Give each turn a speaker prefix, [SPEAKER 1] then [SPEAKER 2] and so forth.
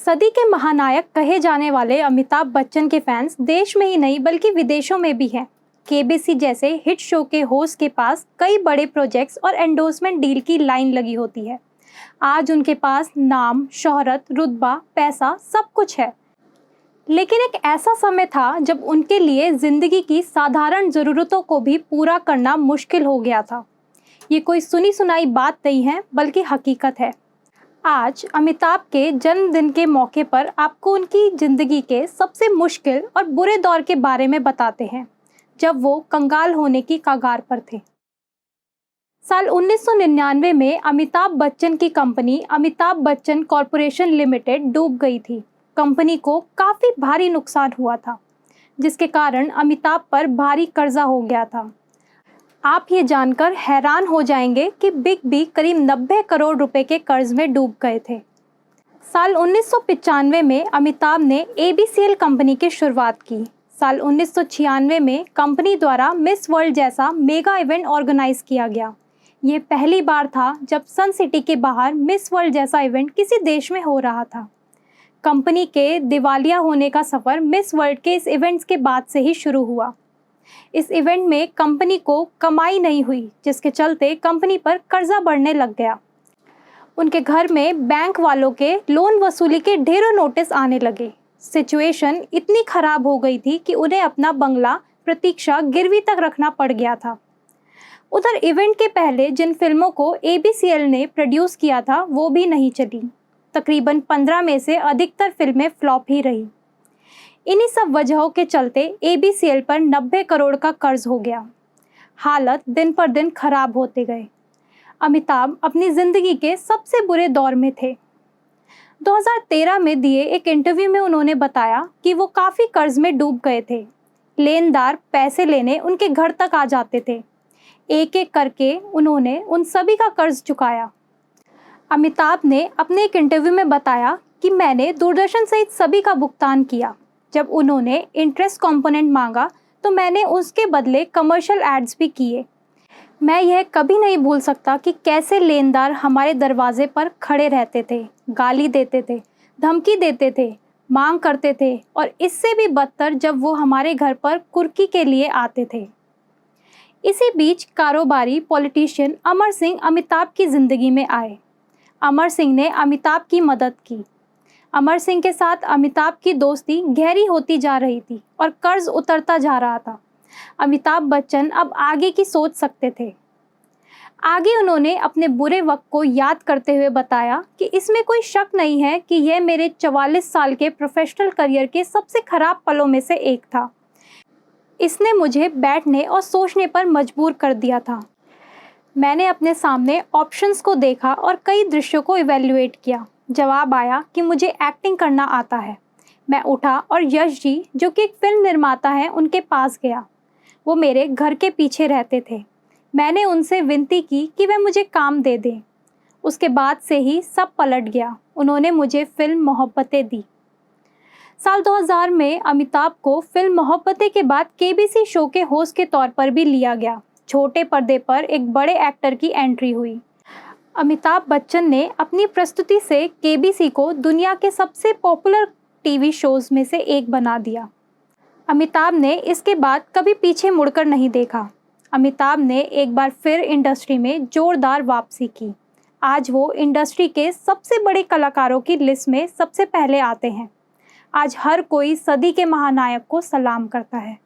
[SPEAKER 1] सदी के महानायक कहे जाने वाले अमिताभ बच्चन के फैंस देश में ही नहीं बल्कि विदेशों में भी हैं। केबीसी जैसे हिट शो के होस्ट के पास कई बड़े प्रोजेक्ट्स और एंडोर्समेंट डील की लाइन लगी होती है। आज उनके पास नाम, शोहरत, रुतबा, पैसा सब कुछ है। लेकिन एक ऐसा समय था जब उनके लिए जिंदगी की साधारण ज़रूरतों को भी पूरा करना मुश्किल हो गया था। ये कोई सुनी सुनाई बात नहीं है बल्कि हकीकत है। आज अमिताभ के जन्मदिन के मौके पर आपको उनकी ज़िंदगी के सबसे मुश्किल और बुरे दौर के बारे में बताते हैं, जब वो कंगाल होने की कगार पर थे। साल 1999 में अमिताभ बच्चन की company Amitabh Bachchan corporation limited डूब गई थी। कंपनी को काफ़ी भारी नुकसान हुआ था, जिसके कारण अमिताभ पर भारी कर्जा हो गया था। आप ये जानकर हैरान हो जाएंगे कि बिग बी करीब 90 करोड़ रुपए के कर्ज में डूब गए थे। साल 1995 में अमिताभ ने एबीसीएल कंपनी की शुरुआत की। साल 1996 में कंपनी द्वारा मिस वर्ल्ड जैसा मेगा इवेंट ऑर्गेनाइज किया गया। ये पहली बार था जब सन सिटी के बाहर मिस वर्ल्ड जैसा इवेंट किसी देश में हो रहा था। कंपनी के दिवालिया होने का सफ़र मिस वर्ल्ड के इस इवेंट्स के बाद से ही शुरू हुआ। इस इवेंट में कंपनी को कमाई नहीं हुई, जिसके चलते कंपनी पर कर्जा बढ़ने लग गया। उनके घर में बैंक वालों के लोन वसूली के ढेरों नोटिस आने लगे। सिचुएशन इतनी खराब हो गई थी कि उन्हें अपना बंगला प्रतीक्षा गिरवी तक रखना पड़ गया था। उधर इवेंट के पहले जिन फिल्मों को एबीसीएल ने प्रोड्यूस किया था वो भी नहीं चली। तकरीबन 15 में से अधिकतर फिल्में फ्लॉप ही रही। इन्हीं सब वजहों के चलते एबीसीएल पर 90 करोड़ का कर्ज हो गया। हालत दिन पर दिन खराब होते गए। अमिताभ अपनी ज़िंदगी के सबसे बुरे दौर में थे। 2013 में दिए एक इंटरव्यू में उन्होंने बताया कि वो काफ़ी कर्ज में डूब गए थे। लेनदार पैसे लेने उनके घर तक आ जाते थे। एक एक करके उन्होंने उन सभी का कर्ज चुकाया। अमिताभ ने अपने एक इंटरव्यू में बताया कि मैंने दूरदर्शन सहित सभी का भुगतान किया। जब उन्होंने इंटरेस्ट कंपोनेंट मांगा तो मैंने उसके बदले कमर्शियल एड्स भी किए। मैं यह कभी नहीं भूल सकता कि कैसे लेनदार हमारे दरवाजे पर खड़े रहते थे, गाली देते थे, धमकी देते थे, मांग करते थे और इससे भी बदतर जब वो हमारे घर पर कुर्की के लिए आते थे। इसी बीच कारोबारी पॉलिटिशियन अमर सिंह अमिताभ की ज़िंदगी में आए। अमर सिंह ने अमिताभ की मदद की। अमर सिंह के साथ अमिताभ की दोस्ती गहरी होती जा रही थी और कर्ज उतरता जा रहा था। अमिताभ बच्चन अब आगे की सोच सकते थे। आगे उन्होंने अपने बुरे वक्त को याद करते हुए बताया कि इसमें कोई शक नहीं है कि यह मेरे 44 साल के प्रोफेशनल करियर के सबसे खराब पलों में से एक था। इसने मुझे बैठने और सोचने पर मजबूर कर दिया था। मैंने अपने सामने ऑप्शंस को देखा और कई दृश्यों को इवैल्यूएट किया। जवाब आया कि मुझे एक्टिंग करना आता है। मैं उठा और यश जी, जो कि एक फिल्म निर्माता हैं, उनके पास गया। वो मेरे घर के पीछे रहते थे। मैंने उनसे विनती की कि वे मुझे काम दे दें। उसके बाद से ही सब पलट गया। उन्होंने मुझे फिल्म मोहब्बतें दी। साल 2000 में अमिताभ को फिल्म मोहब्बतें के बाद केबीसी शो के होस्ट के तौर पर भी लिया गया। छोटे पर्दे पर एक बड़े एक्टर की एंट्री हुई। अमिताभ बच्चन ने अपनी प्रस्तुति से केबीसी को दुनिया के सबसे पॉपुलर टीवी शोज में से एक बना दिया। अमिताभ ने इसके बाद कभी पीछे मुड़कर नहीं देखा। अमिताभ ने एक बार फिर इंडस्ट्री में जोरदार वापसी की। आज वो इंडस्ट्री के सबसे बड़े कलाकारों की लिस्ट में सबसे पहले आते हैं। आज हर कोई सदी के महानायक को सलाम करता है।